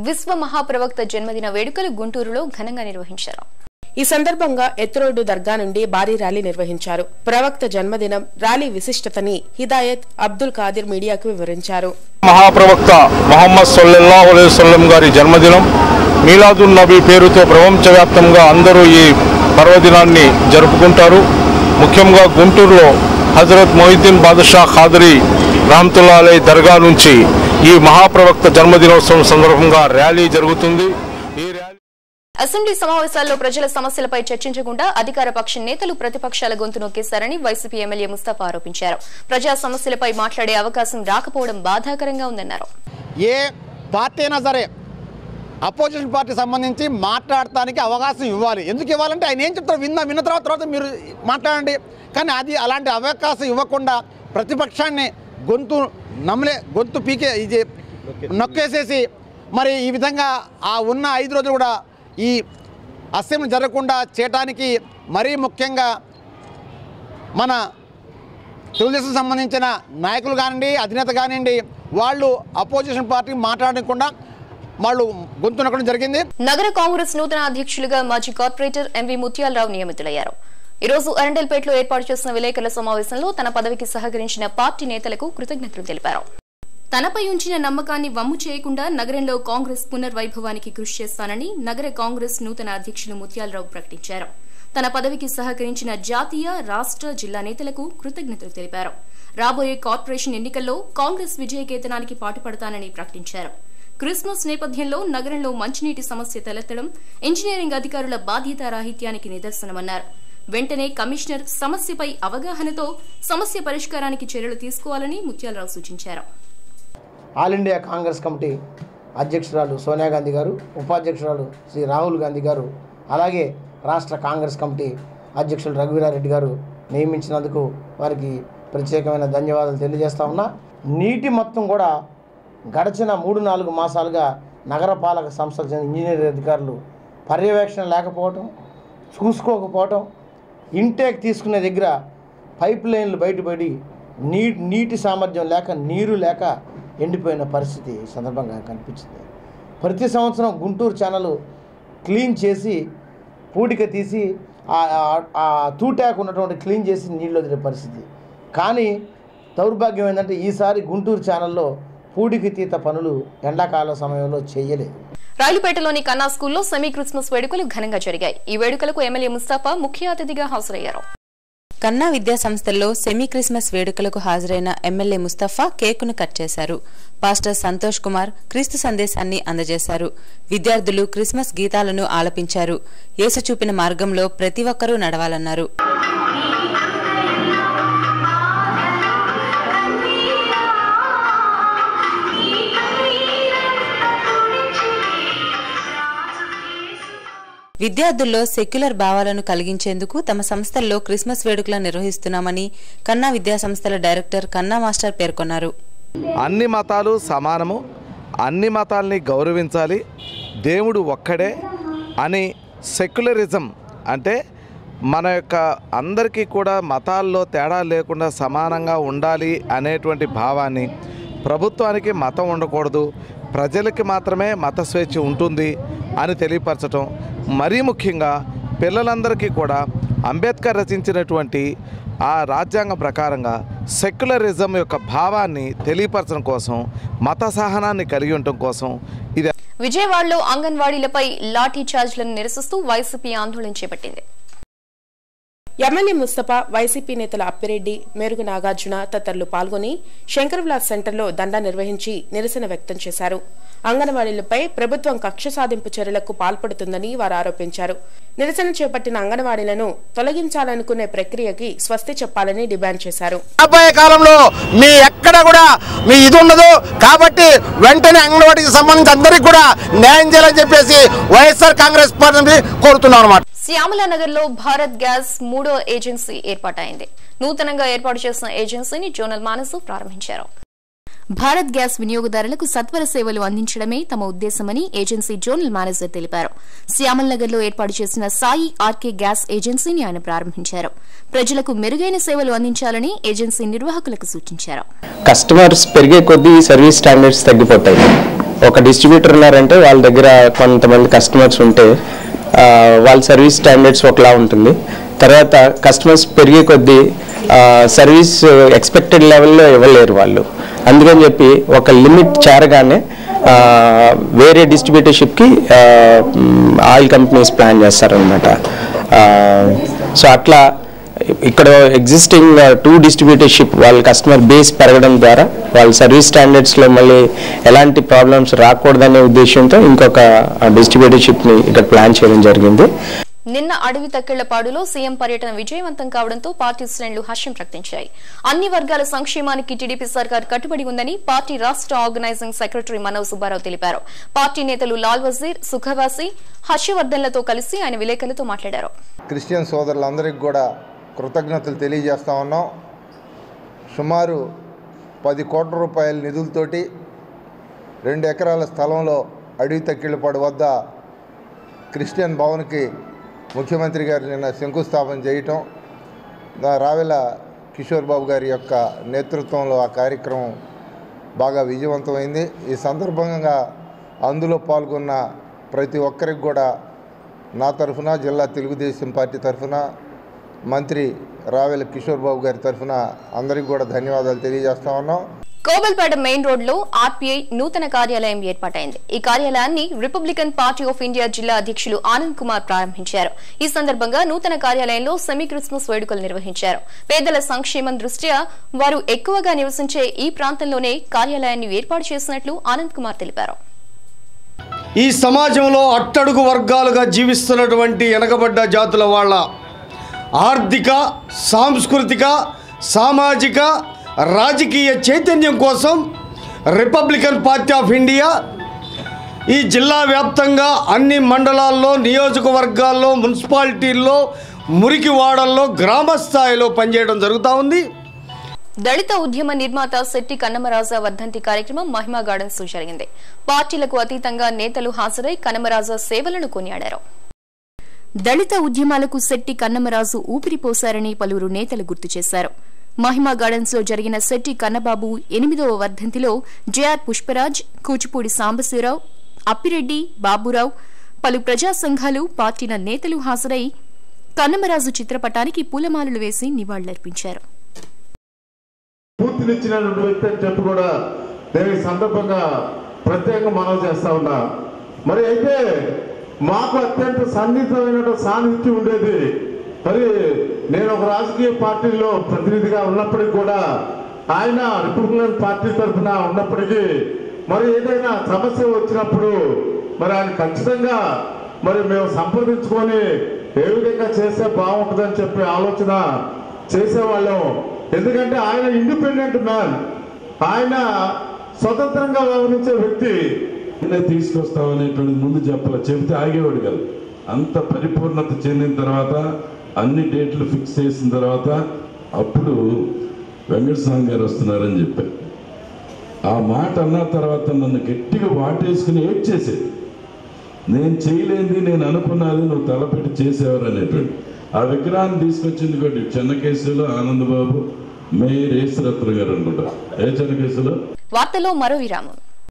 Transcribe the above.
విశ్వ మహాప్రవక్త జన్మదిన వేడుకలు గుంటూరులో ఘనంగా నిర్వహించారు. ఈ సందర్భంగా ఎత్తురోడ్డు దర్గా నుండి భారీ ర్యాలీ నిర్వహించారు. ప్రవక్త జన్మదినం ర్యాలీ విశిష్టతని హిదాయత్ అబ్దుల్ ఖాదిర్ మీడియాకు వివరించారు. మహాప్రవక్త ముహమ్మద్ సల్లల్లాహు అలైహి వసల్లం గారి జన్మదినం మీలాదున్ నబీ పేరుతో ప్రపంచవ్యాప్తంగా అందరూ ఈ పర్వదినాన్ని జరుపుకుంటారు. ముఖ్యంగా గుంటూరులో హజరత్ మొయిద్దీన్ బాదుషా ఖాదరీ రహమతుల్లాహి అలైహి దర్గా నుంచి ఈ మహాప్రవక్త జన్మదినోత్సవం సందర్భంగా ర్యాలీ జరుగుతుంది. ఈ ర్యాలీ అసెంబ్లీ సమావేశాల్లో ప్రజల సమస్యలపై చర్చించకుండా అధికార పక్ష నేతలు ప్రతిపక్షాల గొంతు నొక్కేశారని వైసీపీ ఎమ్మెల్యే ముస్తఫా ఆరోపించారు. ప్రజా సమస్యలపై మాట్లాడే అవకాశం రాకపోవడం బాధాకరంగా ఉందన్నారు. ఏ పార్టీ అయినా సరే అపోజిషన్ పార్టీ సంబంధించి మాట్లాడటానికి అవకాశం ఇవ్వాలి. ఎందుకు ఇవ్వాలంటే ఆయన ఏం చెప్తారు విన్న తర్వాత మీరు మాట్లాడండి. కానీ అది అలాంటి అవకాశం ఇవ్వకుండా ప్రతిపక్షాన్ని గొంతు పీకే ఇది నొక్కేసేసి మరి ఈ విధంగా ఆ ఉన్న 5 రోజులు కూడా ఈ అసెంబ్లీ జరగకుండా చేయడానికి మరీ ముఖ్యంగా మన తెలుగుదేశం సంబంధించిన నాయకులు కానివ్వండి, అధినేత కానివ్వండి, వాళ్ళు అపోజిషన్ పార్టీ మాట్లాడకుండా వాళ్ళు గొంతు నొక్కడం జరిగింది. నగర కాంగ్రెస్ నూతన అధ్యక్షులుగా మాజీ కార్పొరేటర్ ఎంవి ముత్యాలరావు నియమితులయ్యారు. ఈ రోజు అరండల్పేటలో ఏర్పాటు చేసిన విలేకరుల సమావేశంలో తన పదవికి సహకరించిన పార్టీ నేతలకు కృతజ్ఞతలు తెలిపారు. తనపై ఉంచిన నమ్మకాన్ని వమ్ము చేయకుండా నగరంలో కాంగ్రెస్ పునర్వైభవానికి కృషి చేస్తానని నగర కాంగ్రెస్ నూతన అధ్యక్షులు ముత్యాలరావు ప్రకటించారు. తన పదవికి సహకరించిన జాతీయ, రాష్ట్ర, జిల్లా నేతలకు కృతజ్ఞతలు తెలిపారు. రాబోయే కార్పొరేషన్ ఎన్నికల్లో కాంగ్రెస్ విజయకేతనానికి పాటుపడతానని ప్రకటించారు. క్రిస్మస్ నేపథ్యంలో నగరంలో మంచినీటి సమస్య తలెత్తడం ఇంజనీరింగ్ అధికారుల బాధ్యతారాహిత్యానికి నిదర్శనమన్నారు. వెంటనే కమిషనర్ సమస్యపై అవగాహనతో సమస్య పరిష్కారానికి చర్యలు తీసుకోవాలని ముత్యాలరావు సూచించారు. ఆల్ ఇండియా కాంగ్రెస్ కమిటీ అధ్యక్షురాలు సోనియా గాంధీ గారు, ఉపాధ్యక్షురాలు శ్రీ రాహుల్ గాంధీ గారు, అలాగే రాష్ట్ర కాంగ్రెస్ కమిటీ అధ్యక్షులు రఘువీరారెడ్డి గారు నియమించినందుకు వారికి ప్రత్యేకమైన ధన్యవాదాలు తెలియజేస్తా ఉన్నా. నీటి మొత్తం కూడా గడిచిన 3-4 మాసాలుగా నగరపాలక సంస్థలకు చెందిన ఇంజనీరింగ్ అధికారులు పర్యవేక్షణ లేకపోవటం, చూసుకోకపోవటం, ఇంటేక్ తీసుకునే దగ్గర పైప్ లైన్లు బయటపడి నీటి సామర్థ్యం లేక నీరు లేక ఎండిపోయిన పరిస్థితి సందర్భంగా కనిపించింది. ప్రతి సంవత్సరం గుంటూరు ఛానల్ క్లీన్ చేసి పూడిక తీసి ఆ తూటాకు ఉన్నటువంటి క్లీన్ చేసి నీళ్ళు వదిలే పరిస్థితి. కానీ దౌర్భాగ్యం ఏంటంటే ఈసారి గుంటూరు ఛానల్లో పూడికి తీత పనులు ఎండాకాల సమయంలో చేయలేదు. రాయలపేటలోని కన్నా స్కూల్లో సెమీ క్రిస్మస్ వేడుకలు ఘనంగా జరిగాయి. ఈ వేడుకలకు ఎమ్మెల్యే ముస్తఫా ముఖ్య అతిథిగా హాజరయ్యారు. కన్నా విద్యా సంస్థల్లో సెమీ క్రిస్మస్ వేడుకలకు హాజరైన ఎమ్మెల్యే ముస్తఫా కేకును కట్ చేశారు. పాస్టర్ సంతోష్ కుమార్ క్రీస్తు సందేశాన్ని అందజేశారు. విద్యార్థులు క్రిస్మస్ గీతాలను ఆలపించారు. యేసు చూపిన మార్గంలో ప్రతి ఒక్కరూ నడవాలన్నారు. విద్యార్థుల్లో సెక్యులర్ భావాలను కలిగించేందుకు తమ సంస్థల్లో క్రిస్మస్ వేడుకలను నిర్వహిస్తున్నామని కన్నా విద్యా సంస్థల డైరెక్టర్ కన్నా మాస్టర్ పేర్కొన్నారు. అన్ని మతాలు సమానము, అన్ని మతాల్ని గౌరవించాలి, దేవుడు ఒక్కడే అని సెక్యులరిజం అంటే మన యొక్క అందరికీ కూడా మతాల్లో తేడా లేకుండా సమానంగా ఉండాలి అనేటువంటి భావాన్ని, ప్రభుత్వానికి మతం ఉండకూడదు, ప్రజలకి మాత్రమే మత స్వేచ్ఛ ఉంటుంది అని తెలియపరచడం, మరీ ముఖ్యంగా పిల్లలందరికీ కూడా అంబేద్కర్ రచించినటువంటి ఆ రాజ్యాంగం ప్రకారంగా సెక్యులరిజం యొక్క భావాన్ని తెలియపరచడం కోసం, మత సహనాన్ని కలిగి ఉండటం కోసం ఇది. విజయవాడలో అంగన్వాడీలపై లాఠీ చార్జ్లను నిరసిస్తూ వైసీపీ ఆందోళన చేపట్టింది. ఎమ్మెల్యే ముస్తఫా, వైసీపీ నేతల అప్పిరెడ్డి, మేరుగు నాగార్జున తదితరులు పాల్గొని శంకర్ విలాస్ సెంటర్లో దండా నిర్వహించి నిరసన వ్యక్తం చేశారు. అంగన్వాడీలపై ప్రభుత్వం కక్ష సాధింపు చర్యలకు పాల్పడుతుందని వారు ఆరోపించారు. నిరసన చేపట్టిన అంగన్వాడీలను తొలగించాలనుకునే ప్రక్రియకి స్వస్తి చెప్పాలని డిమాండ్ చేశారు. రాబోయే కాలంలో మీ ఎక్కడ కూడా మీ ఇది ఉండదు కాబట్టి వెంటనే అంగన్వాడీకి సంబంధించి అందరికీ కూడా న్యాయం చేయాలని చెప్పేసి వైఎస్ఆర్ కాంగ్రెస్ పార్టీ కోరుతున్నాం అన్నమాట. శ్యామలానగర్ లో భారత్ గ్యాస్ 3వ ఏజెన్సీ ఏర్పాటైంది. నూతనంగా ఏర్పాటు చేసిన ఏజెన్సీని జోనల్ మానసు ప్రారంభించారు. భారత్ గ్యాస్ వినియోగదారులకు సత్వర సేవలు అందించడమే తమ ఉద్దేశమని ఏజెన్సీ జోనల్ మేనేజర్ తెలిపారు. శ్యామల్ నగర్ లో ఏర్పాటు చేసిన సాయి ఆర్కే గ్యాస్ ఏజెన్సీని ఆయన ప్రారంభించారు. ప్రజలకు మెరుగైన సేవలు అందించాలని ఏజెన్సీ నిర్వాహకులకు సూచించారు. కస్టమర్స్ పెరిగే కొద్దీ సర్వీస్ స్టాండర్డ్స్ తగ్గిపోతాయి. ఒక డిస్ట్రిబ్యూటర్ ఉన్నారంటే వాళ్ళ దగ్గర కొంతమంది కస్టమర్స్ ఉంటే వాళ్ళ సర్వీస్ స్టాండర్డ్స్ ఒకలా ఉంటుంది. తర్వాత కస్టమర్స్ పెరిగే కొద్దీ సర్వీస్ ఎక్స్పెక్టెడ్ లెవెల్లో ఇవ్వలేరు వాళ్ళు. అందుకని చెప్పి ఒక లిమిట్ చేరగానే వేరే డిస్ట్రిబ్యూటర్షిప్కి ఆయిల్ కంపెనీస్ ప్లాన్ చేస్తారనమాట. సో అట్లా ఇక్కడ ఎగ్జిస్టింగ్ 2 డిస్ట్రిబ్యూటర్షిప్ వాళ్ళ కస్టమర్ బేస్ పెరగడం ద్వారా వాళ్ళ సర్వీస్ స్టాండర్డ్స్లో మళ్ళీ ఎలాంటి ప్రాబ్లమ్స్ రాకూడదనే ఉద్దేశంతో ఇంకొక డిస్ట్రిబ్యూటర్షిప్ని ఇక్కడ ప్లాన్ చేయడం జరిగింది. నిన్న అడవి తక్కెళ్లపాడులో సీఎం పర్యటన విజయవంతం కావడంతో పార్టీ శ్రేణులు హర్షం ప్రకటించాయి. అన్ని వర్గాల సంక్షేమానికి టీడీపీ సర్కార్ కట్టుబడి ఉందని పార్టీ రాష్ట్ర ఆర్గనైజింగ్ సెక్రటరీ మనోజ్ సుబ్బారావు తెలిపారు. పార్టీ నేతలు లాల్ వజీర్, సుఖవాసి, హర్షవర్ధన్లతో కలిసి ఆయన విలేకరులతో మాట్లాడారు. క్రిస్టియన్ సోదరులందరికీ కూడా కృతజ్ఞతలు తెలియజేస్తా ఉన్నాం. సుమారు 10 కోట్ల రూపాయల నిధులతోటి 2 ఎకరాల స్థలంలో అడవి తక్కిళ్ళపాడు వద్ద క్రిస్టియన్ భవన్కి ముఖ్యమంత్రి గారు నిన్న శంకుస్థాపన చేయటం, రావెల కిషోర్ బాబు గారి యొక్క నేతృత్వంలో ఆ కార్యక్రమం బాగా విజయవంతమైంది. ఈ సందర్భంగా అందులో పాల్గొన్న ప్రతి ఒక్కరికి కూడా నా తరఫున, జిల్లా తెలుగుదేశం పార్టీ తరఫున, మంత్రి రావెల కిషోర్ బాబు గారి తరఫున అందరికీ కూడా ధన్యవాదాలు తెలియజేస్తా ఉన్నాం. కోబల్పేట మెయిన్ రోడ్లో ఆర్పీఐ నూతన కార్యాలయం ఏర్పాటైంది. ఈ కార్యాలయాన్ని రిపబ్లికన్ పార్టీ ఆఫ్ ఇండియా జిల్లా అధ్యక్షులు ఆనంద్ కుమార్ ప్రారంభించారు. ఈ సందర్భంగా నూతన కార్యాలయంలో సెమీ క్రిస్మస్ వేడుకలు నిర్వహించారు. పేదల సంక్షేమం దృష్ట్యా వారు ఎక్కువగా నివసించే ఈ ప్రాంతంలోనే కార్యాలయాన్ని ఏర్పాటు చేసినట్లు ఆనంద్ కుమార్ తెలిపారు. ఈ సమాజంలో అట్టడుగు వర్గాలుగా జీవిస్తున్నటువంటి వెనకబడ్డ జాతుల వాళ్ళ ఆర్థిక, సాంస్కృతిక, సామాజిక, రాజకీయ చైతన్యం కోసం రిపబ్లికన్ పార్టీ ఆఫ్ ఇండియా ఈ జిల్లా వ్యాప్తంగా అన్ని మండలాల్లో, నియోజకవర్గాల్లో, మున్సిపాలిటీల్లో, మురికివాడల్లో, గ్రామ స్థాయిలో పనిచేయడం జరుగుతూ ఉంది. దళిత ఉద్యమ నిర్మాత శెట్టి కన్నమరాజా వర్ధంతి కార్యక్రమం మహిమా గార్డెన్స్ లో జరిగింది. పార్టీలకు అతీతంగా నేతలు హాజరై కన్నమరాజా సేవలను కొనియాడారు. దళిత ఉద్యమాలకు శెట్టి కన్నమరాజు ఊపిరిపోశారని పలువురు నేతలు గుర్తు చేశారు. మహిమా గార్డెన్స్ లో జరిగిన శెట్టి కన్నబాబు 8వ వర్ధంతిలో జేఆర్ పుష్పరాజ్, కూచిపూడి సాంబశివరావు, అప్పిరెడ్డి, బాబురావు, పలు ప్రజా సంఘాలు, పార్టీల నేతలు హాజరై కన్నమరాజు చిత్రపటానికి పూలమాలలు వేసి నివాళులర్పించారు. పూర్తినిచ్చినటువంటి వ్యక్తి అని చెప్పి కూడా నేను ఈ సందర్భంగా ప్రత్యేకంగా మనవి చేస్తా ఉన్నా. మరి అయితే మాకు అత్యంత సన్నిహితమైన సాన్నిహిత్యం ఉండేది. మరి నేను ఒక రాజకీయ పార్టీలో ప్రతినిధిగా ఉన్నప్పటికీ కూడా ఆయన రిపబ్లికన్ పార్టీ తరఫున ఉన్నప్పటికీ మరి ఏదైనా సమస్య వచ్చినప్పుడు మరి ఆయన ఖచ్చితంగా మరి మేము సంప్రదించుకొని ఏ విధంగా చేస్తే బాగుంటుందని చెప్పి ఆలోచన చేసేవాళ్ళం. ఎందుకంటే ఆయన ఇండిపెండెంట్ మ్యాన్, ఆయన స్వతంత్రంగా వ్యవహరించే వ్యక్తి. తీసుకొస్తామనేటువంటి ముందు చెప్తే ఆగేవాడు కాదు. అంత పరిపూర్ణత చెందిన తర్వాత, అన్ని డేట్లు ఫిక్స్ చేసిన తర్వాత అప్పుడు వెంకటస్వామి గారు వస్తున్నారని చెప్పారు. ఆ మాట అన్న తర్వాత నన్ను గట్టిగా వాటేసుకుని ఏడ్చేసేది. నేను చేయలేంది, నేను అనుకున్నది నువ్వు తలపెట్టి చేసేవారు అనేటువంటి. ఆ విగ్రహాన్ని తీసుకొచ్చింది కూడా చెన్నకేశులో ఆనందబాబు, మేయర్ ఏసురత్న గారు అనుకుంటా. ఏ చెన్నకేశులో. వార్తలో మరో విరామం.